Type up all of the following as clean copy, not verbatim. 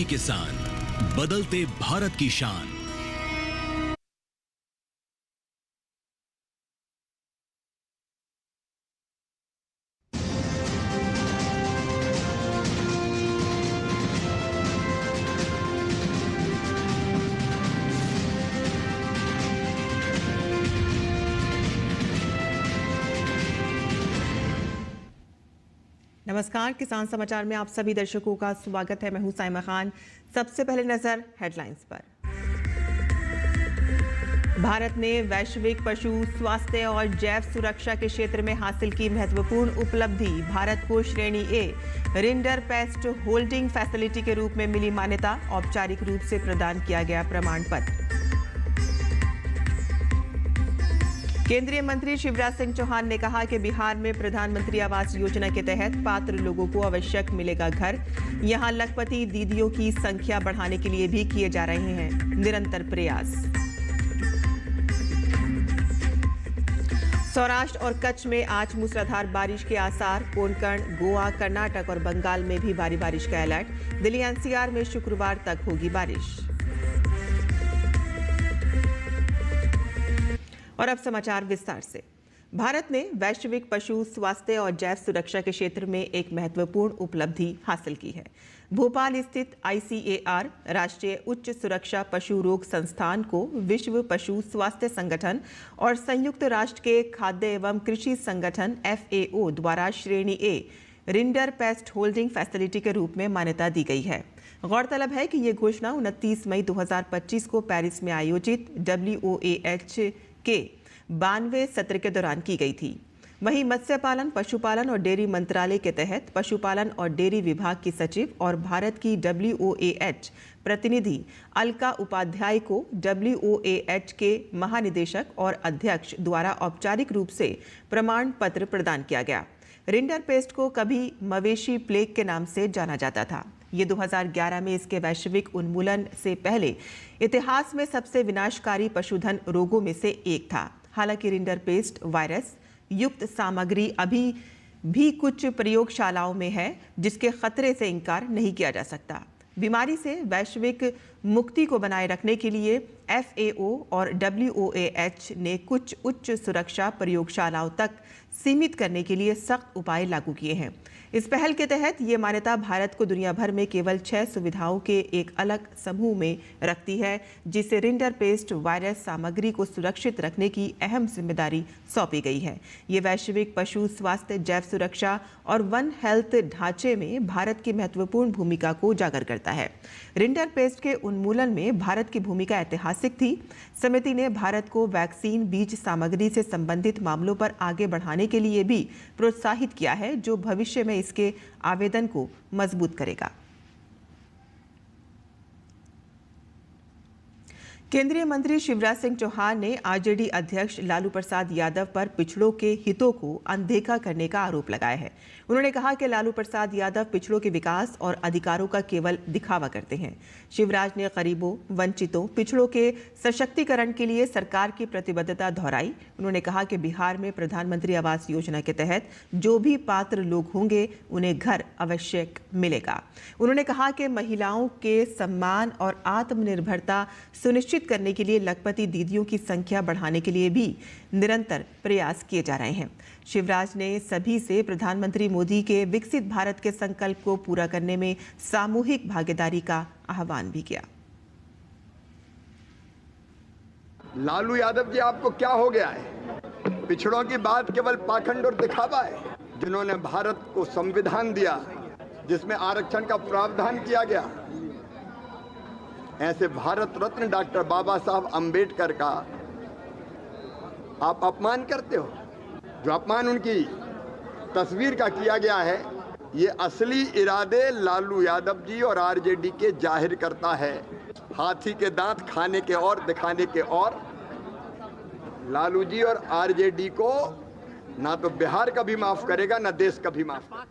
किसान, बदलते भारत की शान। नमस्कार, किसान समाचार में आप सभी दर्शकों का स्वागत है। मैं हूं साइमा खान। सबसे पहले नजर हेडलाइंस पर। भारत ने वैश्विक पशु स्वास्थ्य और जैव सुरक्षा के क्षेत्र में हासिल की महत्वपूर्ण उपलब्धि। भारत को श्रेणी ए रिंडरपेस्ट होल्डिंग फैसिलिटी के रूप में मिली मान्यता। औपचारिक रूप से प्रदान किया गया प्रमाण पत्र। केंद्रीय मंत्री शिवराज सिंह चौहान ने कहा कि बिहार में प्रधानमंत्री आवास योजना के तहत पात्र लोगों को आवश्यक मिलेगा घर। यहां लखपति दीदियों की संख्या बढ़ाने के लिए भी किए जा रहे हैं निरंतर प्रयास। सौराष्ट्र और कच्छ में आज मूसलाधार बारिश के आसार। कोंकण, गोवा, कर्नाटक और बंगाल में भी भारी बारिश का अलर्ट। दिल्ली एनसीआर में शुक्रवार तक होगी बारिश। और अब समाचार विस्तार से। भारत ने वैश्विक पशु स्वास्थ्य और जैव सुरक्षा के क्षेत्र में एक महत्वपूर्ण उपलब्धि हासिल की है। भोपाल स्थित ICAR राष्ट्रीय उच्च सुरक्षा पशु रोग संस्थान को विश्व पशु स्वास्थ्य संगठन और संयुक्त राष्ट्र के खाद्य एवं कृषि संगठन FAO द्वारा श्रेणी ए रिंडरपेस्ट होल्डिंग फैसिलिटी के रूप में मान्यता दी गई है। गौरतलब है कि ये घोषणा 29 मई 2025 को पेरिस में आयोजित WOAH के 92वें सत्र के दौरान की गई थी। वहीं मत्स्य पालन, पशुपालन और डेयरी मंत्रालय के तहत पशुपालन और डेयरी विभाग की सचिव और भारत की WOAH प्रतिनिधि अलका उपाध्याय को WOAH के महानिदेशक और अध्यक्ष द्वारा औपचारिक रूप से प्रमाण पत्र प्रदान किया गया। रिंडरपेस्ट को कभी मवेशी प्लेग के नाम से जाना जाता था। ये 2011 में इसके वैश्विक उन्मूलन से पहले इतिहास में सबसे विनाशकारी पशुधन रोगों में से एक था। हालांकि रिंडरपेस्ट वायरस युक्त सामग्री अभी भी कुछ प्रयोगशालाओं में है, जिसके खतरे से इनकार नहीं किया जा सकता। बीमारी से वैश्विक मुक्ति को बनाए रखने के लिए FAO और WOAH ने कुछ उच्च सुरक्षा प्रयोगशालाओं तक सीमित करने के लिए सख्त उपाय लागू किए हैं। इस पहल के तहत ये मान्यता भारत को दुनिया भर में केवल 6 सुविधाओं के एक अलग समूह में रखती है, जिसे रिंडरपेस्ट वायरस सामग्री को सुरक्षित रखने की अहम जिम्मेदारी सौंपी गई है। ये वैश्विक पशु स्वास्थ्य, जैव सुरक्षा और वन हेल्थ ढांचे में भारत की महत्वपूर्ण भूमिका को उजागर करता है। रिंडरपेस्ट के उन्मूलन में भारत की भूमिका ऐतिहासिक थी। समिति ने भारत को वैक्सीन, बीज सामग्री से संबंधित मामलों पर आगे बढ़ाने के लिए भी प्रोत्साहित किया है, जो भविष्य में इसके आवेदन को मजबूत करेगा। केंद्रीय मंत्री शिवराज सिंह चौहान ने RJD अध्यक्ष लालू प्रसाद यादव पर पिछड़ों के हितों को अनदेखा करने का आरोप लगाया है। उन्होंने कहा कि लालू प्रसाद यादव पिछड़ों के विकास और अधिकारों का केवल दिखावा करते हैं। शिवराज ने गरीबों, वंचितों, पिछड़ों के सशक्तिकरण के लिए सरकार की प्रतिबद्धता दोहराई। उन्होंने कहा कि बिहार में प्रधानमंत्री आवास योजना के तहत जो भी पात्र लोग होंगे, उन्हें घर अवश्य मिलेगा। उन्होंने कहा कि महिलाओं के सम्मान और आत्मनिर्भरता सुनिश्चित करने के लिए लखपति दीदियों की संख्या बढ़ाने के लिए भी निरंतर प्रयास किए जा रहे हैं। शिवराज ने सभी से प्रधानमंत्री मोदी के विकसित भारत के संकल्प को पूरा करने में सामूहिक भागीदारी का आह्वान भी किया। लालू यादव जी, आपको क्या हो गया है? पिछड़ों की बात केवल पाखंड और दिखावा है। जिन्होंने भारत को संविधान दिया, जिसमें आरक्षण का प्रावधान किया गया, ऐसे भारत रत्न डॉक्टर बाबा साहब अंबेडकर का आप अपमान करते हो। जो अपमान उनकी तस्वीर का किया गया है, ये असली इरादे लालू यादव जी और RJD के जाहिर करता है। हाथी के दांत खाने के और दिखाने के और। लालू जी और RJD को ना तो बिहार का भी माफ करेगा, ना देश का भी माफ करेगा।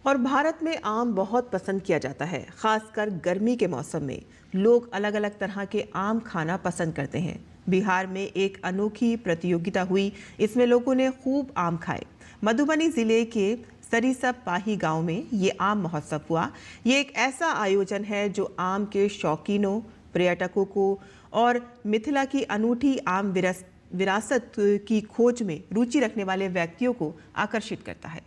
और भारत में आम बहुत पसंद किया जाता है। खासकर गर्मी के मौसम में लोग अलग अलग तरह के आम खाना पसंद करते हैं। बिहार में एक अनोखी प्रतियोगिता हुई, इसमें लोगों ने खूब आम खाए। मधुबनी जिले के सरिसप पाही गांव में ये आम महोत्सव हुआ। ये एक ऐसा आयोजन है जो आम के शौकीनों, पर्यटकों को और मिथिला की अनूठी आम विरासत की खोज में रुचि रखने वाले व्यक्तियों को आकर्षित करता है।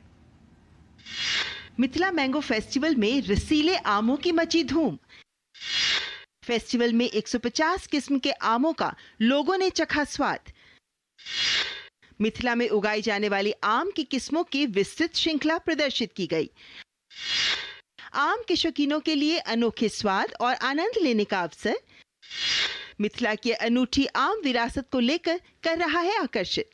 मिथिला मैंगो फेस्टिवल में रसीले आमों की मची धूम। फेस्टिवल में 150 किस्म के आमों का लोगों ने चखा स्वाद। मिथिला में उगाई जाने वाली आम की किस्मों की विस्तृत श्रृंखला प्रदर्शित की गई। आम के शौकीनों के लिए अनोखे स्वाद और आनंद लेने का अवसर मिथिला की अनूठी आम विरासत को लेकर कर रहा है आकर्षित।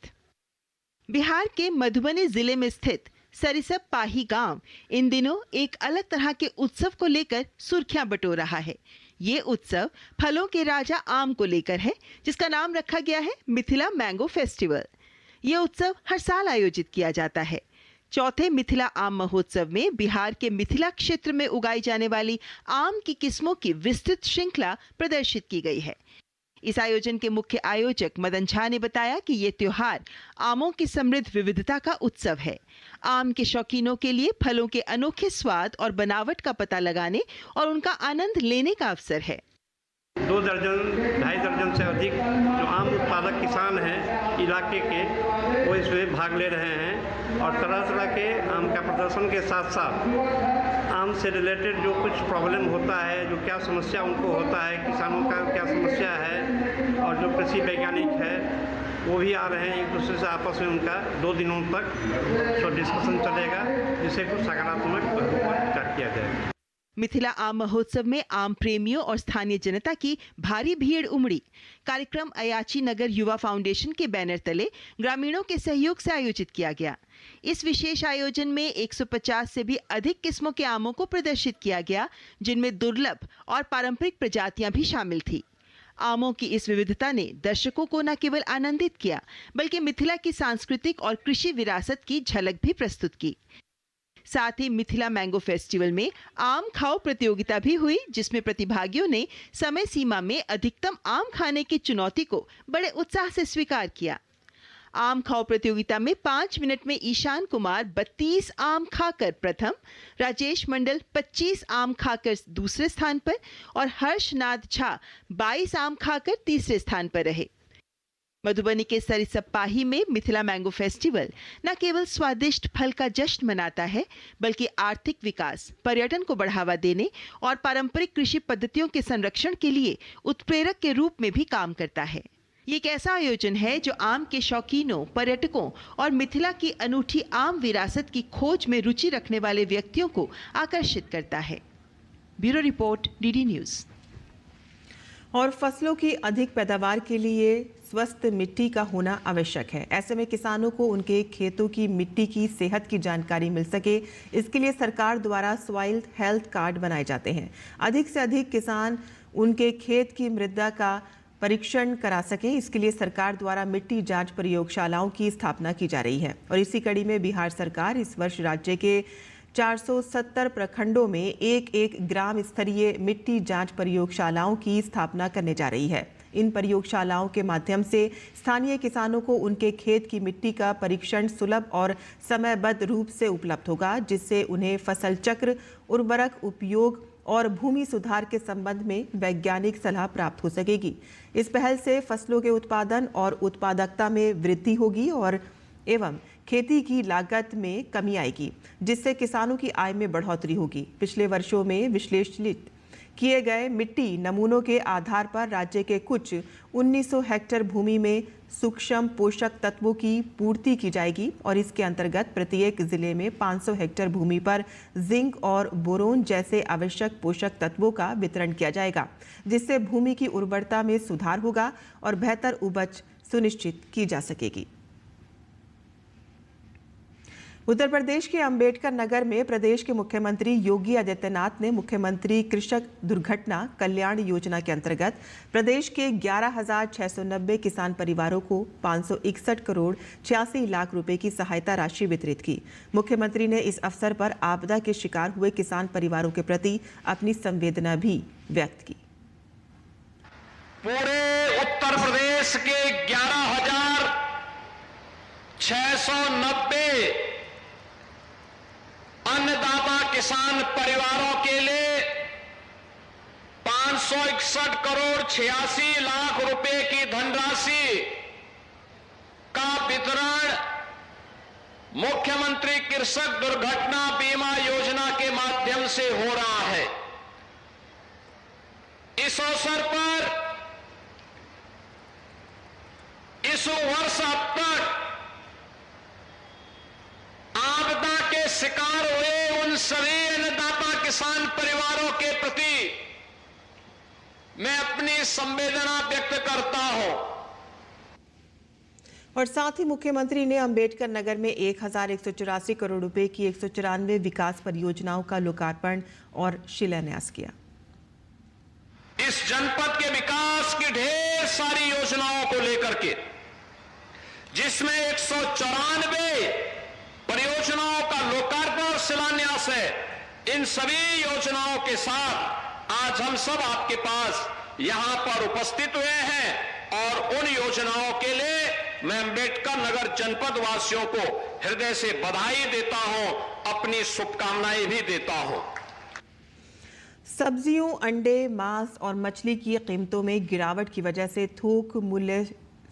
बिहार के मधुबनी जिले में स्थित सरिसप पाही गांव इन दिनों एक अलग तरह के उत्सव को लेकर सुर्खियां बटोर रहा है। ये उत्सव फलों के राजा आम को लेकर है, जिसका नाम रखा गया है मिथिला मैंगो फेस्टिवल। ये उत्सव हर साल आयोजित किया जाता है। चौथे मिथिला आम महोत्सव में बिहार के मिथिला क्षेत्र में उगाई जाने वाली आम की किस्मों की विस्तृत श्रृंखला प्रदर्शित की गई है। इस आयोजन के मुख्य आयोजक मदन झा ने बताया कि ये त्योहार आमों की समृद्ध विविधता का उत्सव है। आम के शौकीनों के लिए फलों के अनोखे स्वाद और बनावट का पता लगाने और उनका आनंद लेने का अवसर है। 2 दर्जन 2.5 दर्जन से अधिक जो आम उत्पादक किसान हैं इलाके के, वो इसमें भाग ले रहे हैं और तरह तरह के आम का प्रदर्शन के साथ साथ आम से रिलेटेड जो कुछ प्रॉब्लम होता है, जो क्या समस्या उनको होता है, किसानों का क्या समस्या है, और जो कृषि वैज्ञानिक है वो भी आ रहे हैं। एक दूसरे से आपस में उनका 2 दिनों तक जो डिस्कशन चलेगा, जिससे कुछ सकारात्मक विचार किया जाएगा। मिथिला आम महोत्सव में आम प्रेमियों और स्थानीय जनता की भारी भीड़ उमड़ी। कार्यक्रम अयाची नगर युवा फाउंडेशन के बैनर तले ग्रामीणों के सहयोग से आयोजित किया गया। इस विशेष आयोजन में 150 से भी अधिक किस्मों के आमों को प्रदर्शित किया गया, जिनमें दुर्लभ और पारंपरिक प्रजातियां भी शामिल थी। आमों की इस विविधता ने दर्शकों को न केवल आनंदित किया, बल्कि मिथिला की सांस्कृतिक और कृषि विरासत की झलक भी प्रस्तुत की। साथ ही मिथिला मैंगो फेस्टिवल में आम खाओ प्रतियोगिता भी हुई, जिसमें प्रतिभागियों ने समय सीमा में अधिकतम आम खाने की चुनौती को बड़े उत्साह से स्वीकार किया। आम खाओ प्रतियोगिता में 5 मिनट में ईशान कुमार 32 आम खाकर प्रथम, राजेश मंडल 25 आम खाकर दूसरे स्थान पर और हर्षनाथ झा 22 आम खाकर तीसरे स्थान पर रहे। मधुबनी के सरिसप पाही में मिथिला मैंगो फेस्टिवल न केवल स्वादिष्ट फल का जश्न मनाता है, बल्कि आर्थिक विकास, पर्यटन को बढ़ावा देने और पारंपरिक कृषि पद्धतियों के संरक्षण के लिए उत्प्रेरक के रूप में भी काम करता है। ये एक ऐसा आयोजन है जो आम के शौकीनों, पर्यटकों और मिथिला की अनूठी आम विरासत की खोज में रुचि रखने वाले व्यक्तियों को आकर्षित करता है। Bureau report, DD news. और फसलों की अधिक पैदावार के लिए स्वस्थ मिट्टी का होना आवश्यक है। ऐसे में किसानों को उनके खेतों की मिट्टी की सेहत की जानकारी मिल सके, इसके लिए सरकार द्वारा सॉइल हेल्थ कार्ड बनाए जाते हैं। अधिक से अधिक किसान उनके खेत की मृदा का परीक्षण करा सकें, इसके लिए सरकार द्वारा मिट्टी जांच प्रयोगशालाओं की स्थापना की जा रही है। और इसी कड़ी में बिहार सरकार इस वर्ष राज्य के 470 प्रखंडों में एक ग्राम स्तरीय मिट्टी जांच प्रयोगशालाओं की स्थापना करने जा रही है। इन प्रयोगशालाओं के माध्यम से स्थानीय किसानों को उनके खेत की मिट्टी का परीक्षण सुलभ और समयबद्ध रूप से उपलब्ध होगा, जिससे उन्हें फसल चक्र, उर्वरक उपयोग और भूमि सुधार के संबंध में वैज्ञानिक सलाह प्राप्त हो सकेगी। इस पहल से फसलों के उत्पादन और उत्पादकता में वृद्धि होगी और एवं खेती की लागत में कमी आएगी, जिससे किसानों की आय में बढ़ोतरी होगी। पिछले वर्षों में विश्लेषित किए गए मिट्टी नमूनों के आधार पर राज्य के कुछ 1900 हेक्टेयर भूमि में सूक्ष्म पोषक तत्वों की पूर्ति की जाएगी और इसके अंतर्गत प्रत्येक जिले में 500 हेक्टेयर भूमि पर जिंक और बोरोन जैसे आवश्यक पोषक तत्वों का वितरण किया जाएगा, जिससे भूमि की उर्वरता में सुधार होगा और बेहतर उपज सुनिश्चित की जा सकेगी। उत्तर प्रदेश के अंबेडकर नगर में प्रदेश के मुख्यमंत्री योगी आदित्यनाथ ने मुख्यमंत्री कृषक दुर्घटना कल्याण योजना के अंतर्गत प्रदेश के 11,690 किसान परिवारों को 561 करोड़ 86 लाख रुपए की सहायता राशि वितरित की। मुख्यमंत्री ने इस अवसर पर आपदा के शिकार हुए किसान परिवारों के प्रति अपनी संवेदना भी व्यक्त की। पूरे उत्तर प्रदेश के 11,690 किसान परिवारों के लिए 561 करोड़ 86 लाख रुपए की धनराशि का वितरण मुख्यमंत्री कृषक दुर्घटना बीमा योजना के माध्यम से हो रहा है। इस अवसर पर इस वर्ष अब तक आपदा के शिकार हुए उन सभी अन्नदाता किसान परिवारों के प्रति मैं अपनी संवेदना व्यक्त करता हूं। और साथ ही मुख्यमंत्री ने अंबेडकर नगर में 1184 करोड़ रुपए की 194 विकास परियोजनाओं का लोकार्पण और शिलान्यास किया। इस जनपद के विकास की ढेर सारी योजनाओं को लेकर के, जिसमें 194 परियोजनाओं का लोकार्पण और शिलान्यास है। इन सभी योजनाओं के साथ आज हम सब आपके पास यहां पर उपस्थित हुए हैं और उन योजनाओं के लिए मैं अंबेडकर नगर जनपद वासियों को हृदय से बधाई देता हूं, अपनी शुभकामनाएं भी देता हूं। सब्जियों, अंडे, मांस और मछली की कीमतों में गिरावट की वजह से थोक मूल्य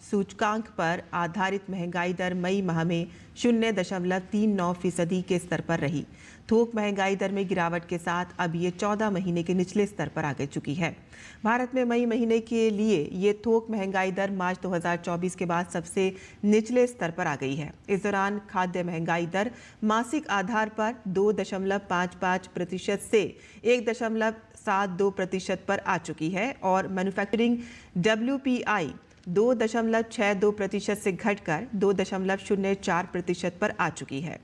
सूचकांक पर आधारित महंगाई दर मई माह में 0.39% के स्तर पर रही। थोक महंगाई दर में गिरावट के साथ अब ये 14 महीने के निचले स्तर पर आ गई चुकी है। भारत में मई महीने के लिए ये थोक महंगाई दर मार्च 2024 के बाद सबसे निचले स्तर पर आ गई है। इस दौरान खाद्य महंगाई दर मासिक आधार पर 2.55% से 1.72% पर आ चुकी है और मैन्युफैक्चरिंग WPI 2.62% से घटकर 2.04% पर आ चुकी है।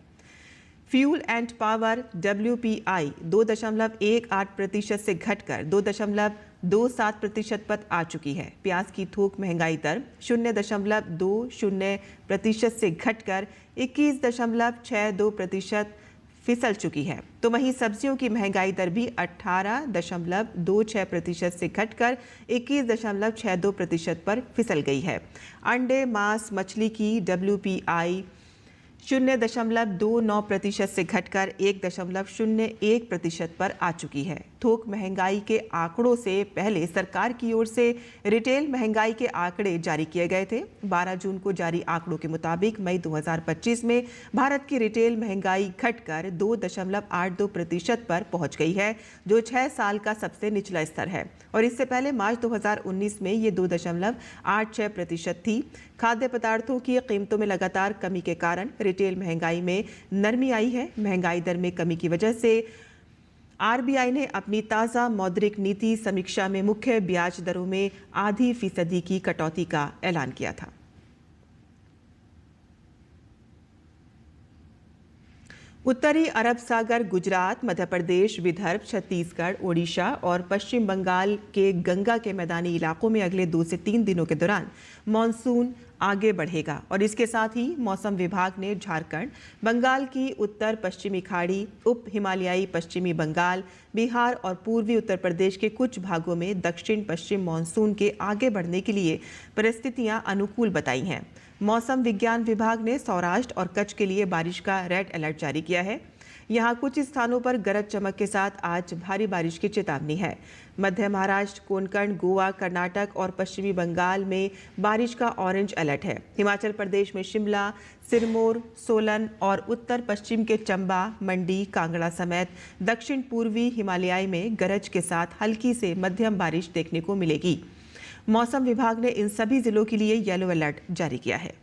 फ्यूल एंड पावर WPI 2.18% से घटकर 2.27% पर आ चुकी है। प्याज की थोक महंगाई दर 0.20% से घटकर 21.62% फिसल चुकी है। तो वहीं सब्जियों की महंगाई दर भी 18.26% से घटकर 21.62% पर फिसल गई है। अंडे, मांस, मछली की WPI 0.29% से घटकर 1.01% पर आ चुकी है। थोक महंगाई के आंकड़ों से पहले सरकार की ओर से रिटेल महंगाई के आंकड़े जारी किए गए थे। 12 जून को जारी आंकड़ों के मुताबिक मई 2025 में भारत की रिटेल महंगाई घटकर 2.82% पर पहुंच गई है, जो 6 साल का सबसे निचला स्तर है। और इससे पहले मार्च 2019 में ये 2.86% थी। खाद्य पदार्थों की कीमतों में लगातार कमी के कारण रिटेल महंगाई में नरमी आई है। महंगाई दर में कमी की वजह से RBI ने अपनी ताज़ा मौद्रिक नीति समीक्षा में मुख्य ब्याज दरों में आधी फीसदी की कटौती का ऐलान किया था। उत्तरी अरब सागर, गुजरात, मध्य प्रदेश, विदर्भ, छत्तीसगढ़, ओडिशा और पश्चिम बंगाल के गंगा के मैदानी इलाकों में अगले 2 से 3 दिनों के दौरान मॉनसून आगे बढ़ेगा और इसके साथ ही मौसम विभाग ने झारखंड, बंगाल की उत्तर पश्चिमी खाड़ी, उप हिमालयाई पश्चिमी बंगाल, बिहार और पूर्वी उत्तर प्रदेश के कुछ भागों में दक्षिण पश्चिम मॉनसून के आगे बढ़ने के लिए परिस्थितियां अनुकूल बताई हैं। मौसम विज्ञान विभाग ने सौराष्ट्र और कच्छ के लिए बारिश का रेड अलर्ट जारी किया है। यहां कुछ स्थानों पर गरज चमक के साथ आज भारी बारिश की चेतावनी है। मध्य महाराष्ट्र, कोंकण, गोवा, कर्नाटक और पश्चिमी बंगाल में बारिश का ऑरेंज अलर्ट है। हिमाचल प्रदेश में शिमला, सिरमौर, सोलन और उत्तर पश्चिम के चंबा, मंडी, कांगड़ा समेत दक्षिण पूर्वी हिमालय में गरज के साथ हल्की से मध्यम बारिश देखने को मिलेगी। मौसम विभाग ने इन सभी जिलों के लिए येलो अलर्ट जारी किया है।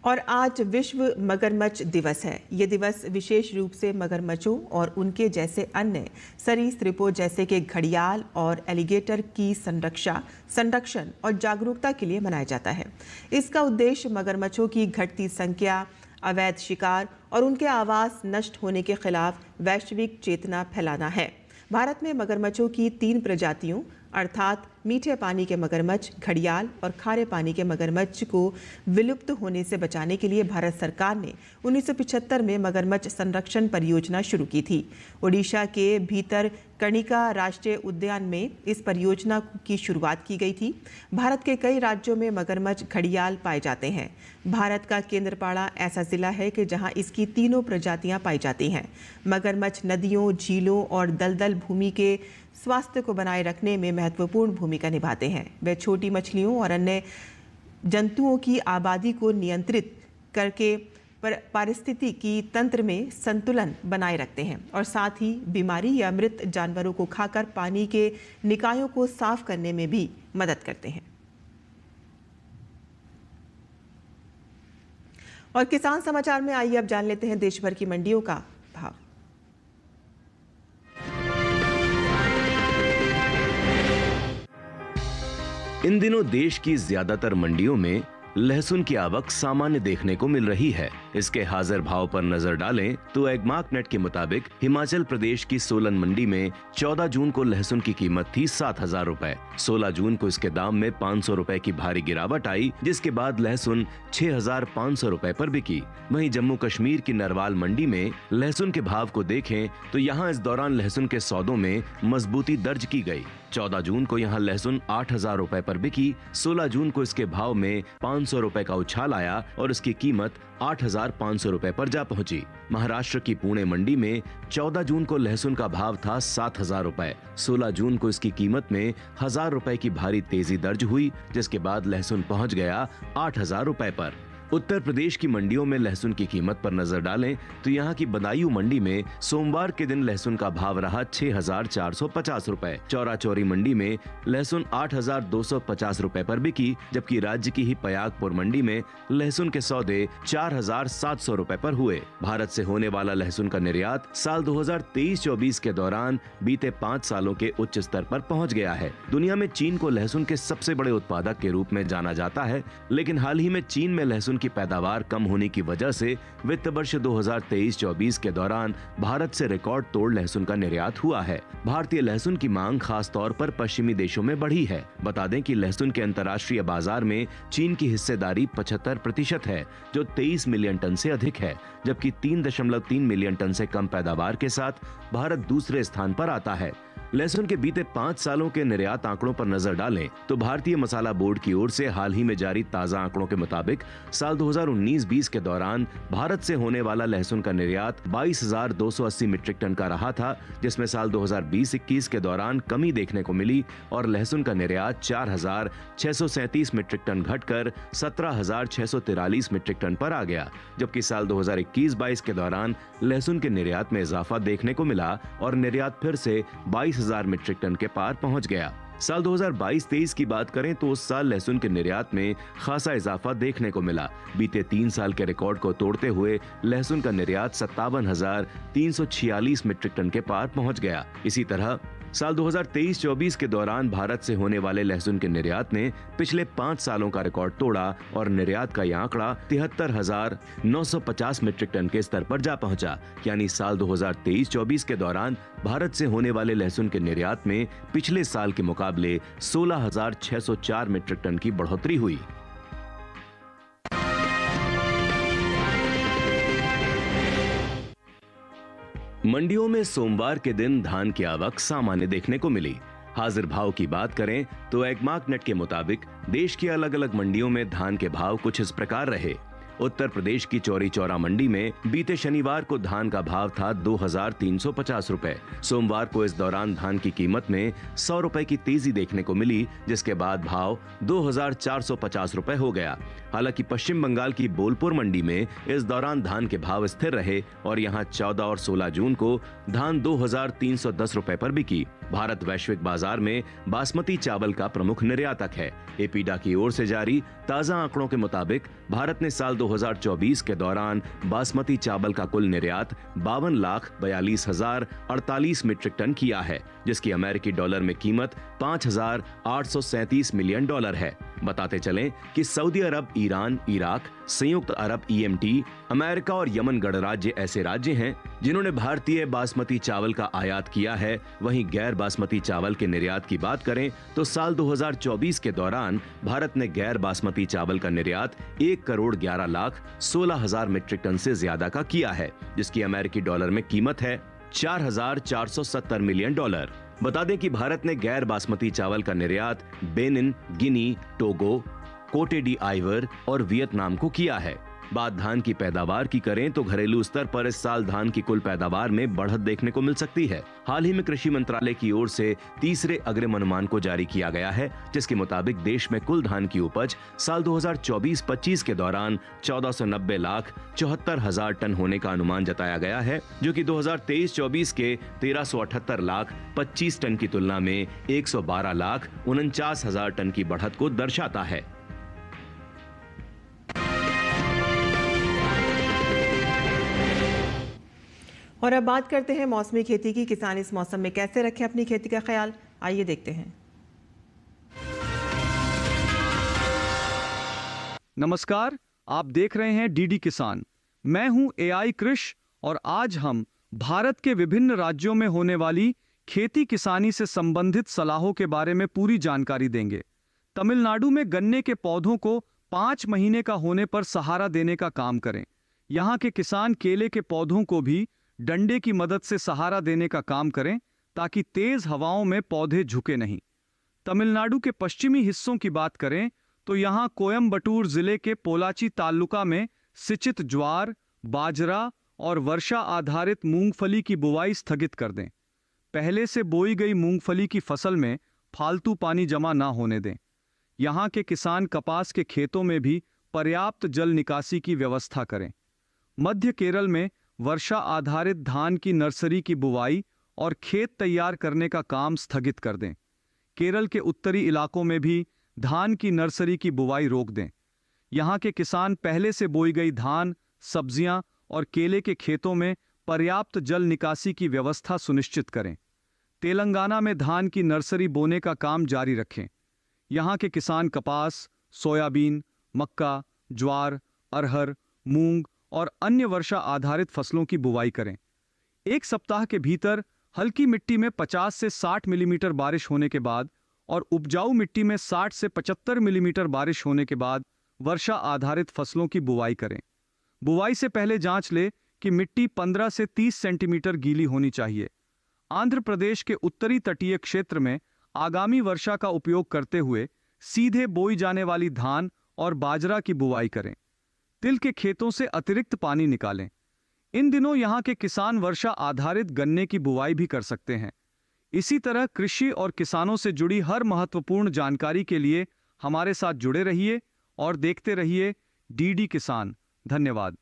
और आज विश्व मगरमच्छ दिवस है। ये दिवस विशेष रूप से मगरमच्छों और उनके जैसे अन्य सरीसृपों जैसे कि घड़ियाल और एलिगेटर की संरक्षण और जागरूकता के लिए मनाया जाता है। इसका उद्देश्य मगरमच्छों की घटती संख्या, अवैध शिकार और उनके आवास नष्ट होने के खिलाफ वैश्विक चेतना फैलाना है। भारत में मगरमच्छों की 3 प्रजातियों अर्थात मीठे पानी के मगरमच्छ, घड़ियाल और खारे पानी के मगरमच्छ को विलुप्त होने से बचाने के लिए भारत सरकार ने 1975 में मगरमच्छ संरक्षण परियोजना शुरू की थी। ओडिशा के भीतर कर्णिका राष्ट्रीय उद्यान में इस परियोजना की शुरुआत की गई थी। भारत के कई राज्यों में मगरमच्छ, घड़ियाल पाए जाते हैं। भारत का केंद्रपाड़ा ऐसा जिला है कि जहां इसकी तीनों प्रजातियां पाई जाती हैं। मगरमच्छ नदियों, झीलों और दलदल भूमि के स्वास्थ्य को बनाए रखने में महत्वपूर्ण भूमिका निभाते हैं। वे छोटी मछलियों और अन्य जंतुओं की आबादी को नियंत्रित करके पारिस्थितिकी तंत्र में संतुलन बनाए रखते हैं और साथ ही बीमारी या मृत जानवरों को खाकर पानी के निकायों को साफ करने में भी मदद करते हैं। और किसान समाचार में आइए अब जान लेते हैं देश भर की मंडियों का भाव। इन दिनों देश की ज्यादातर मंडियों में लहसुन की आवक सामान्य देखने को मिल रही है। इसके हाजिर भाव पर नजर डालें तो एगमार्क नेट के मुताबिक हिमाचल प्रदेश की सोलन मंडी में 14 जून को लहसुन की कीमत थी 7,000 रुपए। 16 जून को इसके दाम में 500 रुपए की भारी गिरावट आई, जिसके बाद लहसुन 6,500 रुपए पर बिकी। वहीं जम्मू कश्मीर की नरवाल मंडी में लहसुन के भाव को देखें तो यहाँ इस दौरान लहसुन के सौदों में मजबूती दर्ज की गई। 14 जून को यहाँ लहसुन 8,000 रुपए पर बिकी। 16 जून को इसके भाव में 500 रुपए का उछाल आया और इसकी कीमत 8,500 रुपए पर जा पहुंची। महाराष्ट्र की पुणे मंडी में 14 जून को लहसुन का भाव था 7,000 रुपए। 16 जून को इसकी कीमत में 1,000 रुपए की भारी तेजी दर्ज हुई, जिसके बाद लहसुन पहुंच गया 8,000 रुपए पर। उत्तर प्रदेश की मंडियों में लहसुन की कीमत पर नजर डालें तो यहाँ की बदायूं मंडी में सोमवार के दिन लहसुन का भाव रहा 6,450 रुपए। चौरा चौरी मंडी में लहसुन 8,250 रुपए पर बिकी, जबकि राज्य की ही पयागपुर मंडी में लहसुन के सौदे 4,700 रुपए पर हुए। भारत से होने वाला लहसुन का निर्यात साल 2023-24 के दौरान बीते 5 सालों के उच्च स्तर पर पहुँच गया है। दुनिया में चीन को लहसुन के सबसे बड़े उत्पादक के रूप में जाना जाता है, लेकिन हाल ही में चीन में लहसुन की पैदावार कम होने की वजह से वित्त वर्ष 2023-24 के दौरान भारत से रिकॉर्ड तोड़ लहसुन का निर्यात हुआ है। भारतीय लहसुन की मांग खास तौर पर पश्चिमी देशों में बढ़ी है। बता दें कि लहसुन के अंतर्राष्ट्रीय बाजार में चीन की हिस्सेदारी 75% है, जो 23 मिलियन टन से अधिक है, जबकि 3.3 मिलियन टन से कम पैदावार के साथ भारत दूसरे स्थान पर आता है। लहसुन के बीते 5 सालों के निर्यात आंकड़ों पर नजर डालें तो भारतीय मसाला बोर्ड की ओर से हाल ही में जारी ताजा आंकड़ों के मुताबिक साल 2019-20 के दौरान भारत से होने वाला लहसुन का निर्यात 22,280 मीट्रिक टन का रहा था, जिसमें साल 2020-21 के दौरान कमी देखने को मिली और लहसुन का निर्यात 4,637 मीट्रिक टन घटकर 17,643 मीट्रिक टन पर आ गया, जबकि साल 2021-22 के दौरान लहसुन के निर्यात में इजाफा देखने को मिला और निर्यात फिर से 22,000 मीट्रिक टन के पार पहुंच गया। साल 2022-23 की बात करें तो उस साल लहसुन के निर्यात में खासा इजाफा देखने को मिला। बीते 3 साल के रिकॉर्ड को तोड़ते हुए लहसुन का निर्यात 57,346 मीट्रिक टन के पार पहुंच गया। इसी तरह साल 2023-24 के दौरान भारत से होने वाले लहसुन के निर्यात ने पिछले 5 सालों का रिकॉर्ड तोड़ा और निर्यात का यह आंकड़ा 73,950 मीट्रिक टन के स्तर पर जा पहुंचा। यानी साल 2023-24 के दौरान भारत से होने वाले लहसुन के निर्यात में पिछले साल के मुकाबले 16,604 मीट्रिक टन की बढ़ोतरी हुई। मंडियों में सोमवार के दिन धान की आवक सामान्य देखने को मिली। हाजिर भाव की बात करें तो एगमार्क नेट के मुताबिक देश की अलग अलग मंडियों में धान के भाव कुछ इस प्रकार रहे। उत्तर प्रदेश की चौरी चौरा मंडी में बीते शनिवार को धान का भाव था 2,350 रुपए। सोमवार को इस दौरान धान की कीमत में 100 रुपए की तेजी देखने को मिली, जिसके बाद भाव 2,450 रुपए हो गया। हालांकि पश्चिम बंगाल की बोलपुर मंडी में इस दौरान धान के भाव स्थिर रहे और यहां 14 और 16 जून को धान 2,310 रुपए पर बिकी। भारत वैश्विक बाजार में बासमती चावल का प्रमुख निर्यातक है। एपीडा की ओर से जारी ताजा आंकड़ों के मुताबिक भारत ने साल 2024 के दौरान बासमती चावल का कुल निर्यात 52,42,048 मीट्रिक टन किया है, जिसकी अमेरिकी डॉलर में कीमत $5,837 मिलियन है। बताते चलें कि सऊदी अरब, ईरान, इराक, संयुक्त अरब EMT, अमेरिका और यमन गणराज्य ऐसे राज्य हैं जिन्होंने भारतीय बासमती चावल का आयात किया है। वहीं गैर बासमती चावल के निर्यात की बात करें तो साल 2024 के दौरान भारत ने गैर बासमती चावल का निर्यात 1,11,16,000 मीट्रिक टन से ज्यादा का किया है, जिसकी अमेरिकी डॉलर में कीमत है $4,470 मिलियन। बता दें कि भारत ने गैर बासमती चावल का निर्यात बेनिन, गिनी, टोगो, कोटे डी आइवर और वियतनाम को किया है। बात धान की पैदावार की करें तो घरेलू स्तर पर इस साल धान की कुल पैदावार में बढ़त देखने को मिल सकती है। हाल ही में कृषि मंत्रालय की ओर से तीसरे अग्रिम अनुमान को जारी किया गया है, जिसके मुताबिक देश में कुल धान की उपज साल 2024-25 के दौरान 14,90,74,000 टन होने का अनुमान जताया गया है, जो कि 2023-24 के 13,78,25 टन की तुलना में 112,49,000 टन की बढ़त को दर्शाता है। और अब बात करते हैं मौसमी खेती की। किसान इस मौसम में कैसे रखें अपनी खेती का ख्याल, आइए देखते हैं। नमस्कार, आप देख रहे हैं डीडी किसान। मैं हूं AI कृष और आज हम भारत के विभिन्न राज्यों में होने वाली खेती किसानी से संबंधित सलाहों के बारे में पूरी जानकारी देंगे। तमिलनाडु में गन्ने के पौधों को 5 महीने का होने पर सहारा देने का काम करें। यहाँ के किसान केले के पौधों को भी डंडे की मदद से सहारा देने का काम करें ताकि तेज हवाओं में पौधे झुके नहीं। तमिलनाडु के पश्चिमी हिस्सों की बात करें तो यहाँ कोयम्बटूर जिले के पोलाची तालुका में सिंचित ज्वार, बाजरा और वर्षा आधारित मूंगफली की बुवाई स्थगित कर दें। पहले से बोई गई मूंगफली की फसल में फालतू पानी जमा ना होने दें। यहाँ के किसान कपास के खेतों में भी पर्याप्त जल निकासी की व्यवस्था करें। मध्य केरल में वर्षा आधारित धान की नर्सरी की बुवाई और खेत तैयार करने का काम स्थगित कर दें। केरल के उत्तरी इलाकों में भी धान की नर्सरी की बुवाई रोक दें। यहाँ के किसान पहले से बोई गई धान, सब्जियां और केले के खेतों में पर्याप्त जल निकासी की व्यवस्था सुनिश्चित करें। तेलंगाना में धान की नर्सरी बोने का काम जारी रखें। यहाँ के किसान कपास, सोयाबीन, मक्का, ज्वार, अरहर, मूंग और अन्य वर्षा आधारित फसलों की बुवाई करें। एक सप्ताह के भीतर हल्की मिट्टी में 50 से 60 मिलीमीटर बारिश होने के बाद और उपजाऊ मिट्टी में 60 से 75 मिलीमीटर बारिश होने के बाद वर्षा आधारित फसलों की बुवाई करें। बुवाई से पहले जांच ले कि मिट्टी 15 से 30 सेंटीमीटर गीली होनी चाहिए। आंध्र प्रदेश के उत्तरी तटीय क्षेत्र में आगामी वर्षा का उपयोग करते हुए सीधे बोई जाने वाली धान और बाजरा की बुवाई करें। तिल के खेतों से अतिरिक्त पानी निकालें। इन दिनों यहाँ के किसान वर्षा आधारित गन्ने की बुवाई भी कर सकते हैं। इसी तरह कृषि और किसानों से जुड़ी हर महत्वपूर्ण जानकारी के लिए हमारे साथ जुड़े रहिए और देखते रहिए डीडी किसान। धन्यवाद।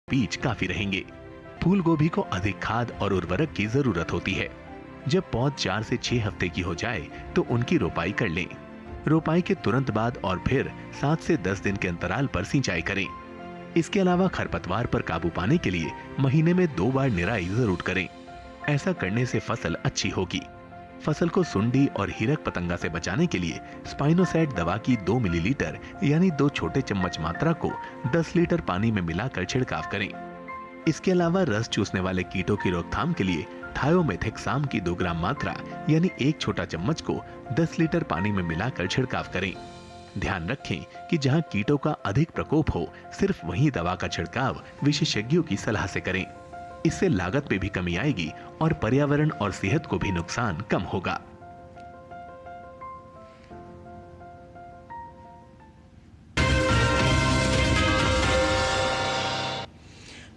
बीज काफी रहेंगे। फूल गोभी को अधिक खाद और उर्वरक की जरूरत होती है। जब पौध 4 से 6 हफ्ते की हो जाए तो उनकी रोपाई कर लें। रोपाई के तुरंत बाद और फिर 7 से 10 दिन के अंतराल पर सिंचाई करें। इसके अलावा खरपतवार पर काबू पाने के लिए महीने में 2 बार निराई जरूर करें। ऐसा करने से फसल अच्छी होगी। फसल को सुंडी और हीरक पतंगा से बचाने के लिए स्पाइनोसैट दवा की 2 मिलीलीटर यानी 2 छोटे चम्मच मात्रा को 10 लीटर पानी में मिलाकर छिड़काव करें। इसके अलावा रस चूसने वाले कीटों की रोकथाम के लिए थायोमेथिक्साम की 2 ग्राम मात्रा यानी 1 छोटा चम्मच को 10 लीटर पानी में मिलाकर छिड़काव करें। ध्यान रखें कि जहां कीटों का अधिक प्रकोप हो, सिर्फ वहीं दवा का छिड़काव विशेषज्ञों की सलाह से करें। इससे लागत पे भी कमी आएगी और पर्यावरण और सेहत को भी नुकसान कम होगा।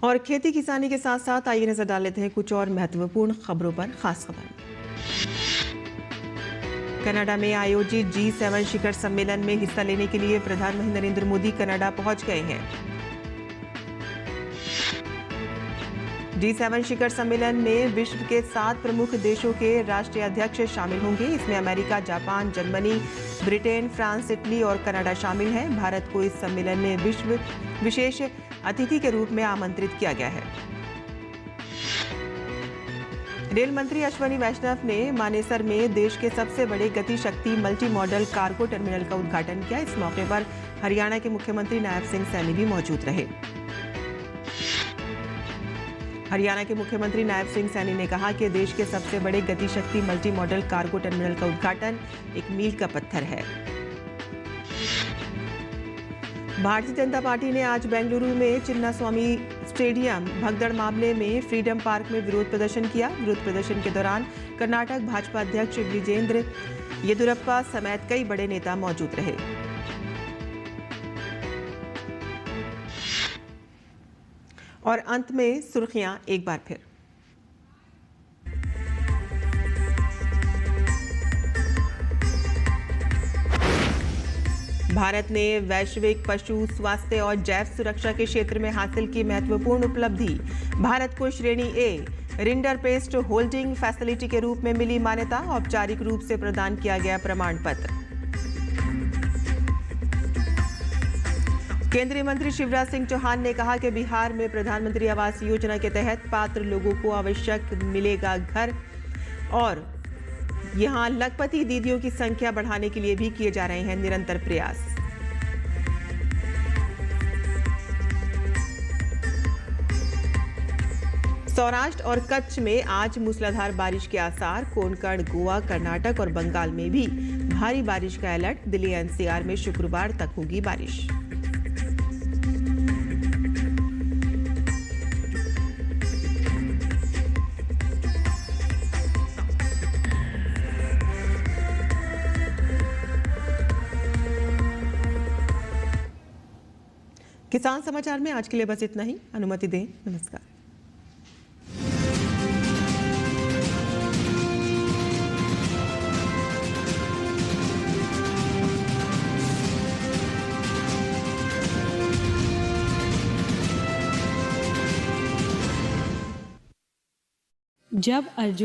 और खेती किसानी के साथ साथ आइए नजर डाल लेते हैं कुछ और महत्वपूर्ण खबरों पर। खास खबर, कनाडा में आयोजित G7 शिखर सम्मेलन में हिस्सा लेने के लिए प्रधानमंत्री नरेंद्र मोदी कनाडा पहुंच गए हैं। G7 शिखर सम्मेलन में विश्व के 7 प्रमुख देशों के राष्ट्रीय अध्यक्ष शामिल होंगे। इसमें America, Japan, Germany, Britain, France, Italy और कनाडा शामिल हैं। भारत को इस सम्मेलन में विश्व विशेष अतिथि के रूप में आमंत्रित किया गया है। रेल मंत्री अश्विनी वैष्णव ने मानेसर में देश के सबसे बड़े गति शक्ति मल्टी मॉडल कार्गो टर्मिनल का उद्घाटन किया। इस मौके पर हरियाणा के मुख्यमंत्री नायब सिंह सैनी भी मौजूद रहे। हरियाणा के मुख्यमंत्री नायब सिंह सैनी ने कहा कि देश के सबसे बड़े गति शक्ति मल्टी मॉडल कार्गो टर्मिनल का उद्घाटन एक मील का पत्थर है। भारतीय जनता पार्टी ने आज बेंगलुरु में चिन्नास्वामी स्टेडियम भगदड़ मामले में फ्रीडम पार्क में विरोध प्रदर्शन किया। विरोध प्रदर्शन के दौरान कर्नाटक भाजपा अध्यक्ष विजेंद्र येदुरप्पा समेत कई बड़े नेता मौजूद रहे। और अंत में सुर्खियां एक बार फिर। भारत ने वैश्विक पशु स्वास्थ्य और जैव सुरक्षा के क्षेत्र में हासिल की महत्वपूर्ण उपलब्धि। भारत को श्रेणी ए रिंडरपेस्ट होल्डिंग फैसिलिटी के रूप में मिली मान्यता। औपचारिक रूप से प्रदान किया गया प्रमाण पत्र। केंद्रीय मंत्री शिवराज सिंह चौहान ने कहा कि बिहार में प्रधानमंत्री आवास योजना के तहत पात्र लोगों को आवश्यक मिलेगा घर और यहां लखपति दीदियों की संख्या बढ़ाने के लिए भी किए जा रहे हैं निरंतर प्रयास। सौराष्ट्र और कच्छ में आज मूसलाधार बारिश के आसार। कोंकण, गोवा, कर्नाटक और बंगाल में भी भारी बारिश का अलर्ट। दिल्ली एनसीआर में शुक्रवार तक होगी बारिश। किसान समाचार में आज के लिए बस इतना ही। अनुमति दें। नमस्कार। जब अर्जुन